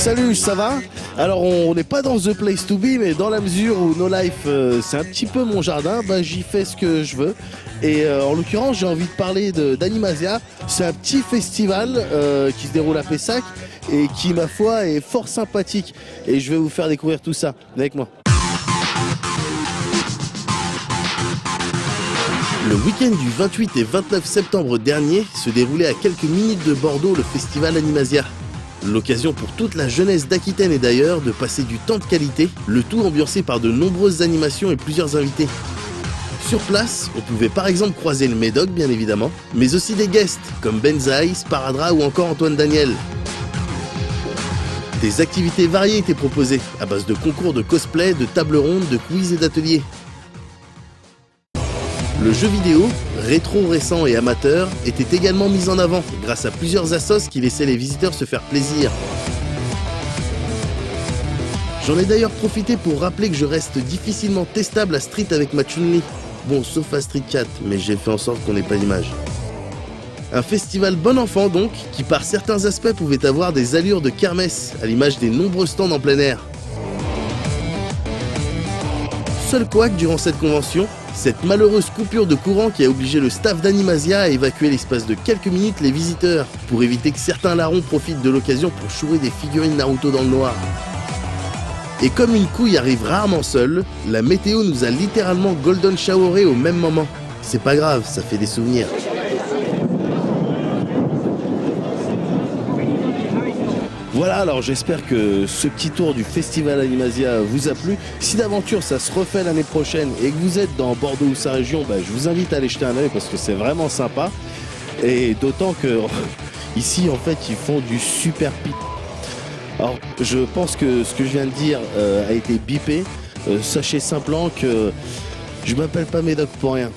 Salut, ça va? Alors on n'est pas dans The Place to Be, mais dans la mesure où No Life c'est un petit peu mon jardin, bah, j'y fais ce que je veux. Et en l'occurrence j'ai envie de parler d'Animasia. C'est un petit festival qui se déroule à Pessac et qui ma foi est fort sympathique. Et je vais vous faire découvrir tout ça. Venez avec moi. Le week-end du 28 et 29 septembre dernier se déroulait à quelques minutes de Bordeaux le festival Animasia. L'occasion pour toute la jeunesse d'Aquitaine et d'ailleurs de passer du temps de qualité, le tout ambiancé par de nombreuses animations et plusieurs invités. Sur place, on pouvait par exemple croiser le Médoc bien évidemment, mais aussi des guests comme Benzaï, Sparadrap ou encore Antoine Daniel. Des activités variées étaient proposées, à base de concours de cosplay, de tables rondes, de quiz et d'ateliers. Le jeu vidéo, rétro, récent et amateur, était également mis en avant grâce à plusieurs assos qui laissaient les visiteurs se faire plaisir. J'en ai d'ailleurs profité pour rappeler que je reste difficilement testable à Street avec ma Chun-Li. Bon, sauf à Street 4, mais j'ai fait en sorte qu'on n'ait pas l'image. Un festival bon enfant donc, qui par certains aspects pouvait avoir des allures de kermesse, à l'image des nombreux stands en plein air. Seul couac durant cette convention, cette malheureuse coupure de courant qui a obligé le staff d'Animasia à évacuer l'espace de quelques minutes les visiteurs, pour éviter que certains larrons profitent de l'occasion pour chourer des figurines Naruto dans le noir. Et comme une couille arrive rarement seule, la météo nous a littéralement golden showeré au même moment. C'est pas grave, ça fait des souvenirs. Voilà, alors j'espère que ce petit tour du festival Animasia vous a plu. Si d'aventure ça se refait l'année prochaine et que vous êtes dans Bordeaux ou sa région, bah, je vous invite à aller jeter un œil parce que c'est vraiment sympa. Et d'autant que ici en fait ils font du super pit. Alors je pense que ce que je viens de dire a été bipé. Sachez simplement que je m'appelle pas Médoc pour rien.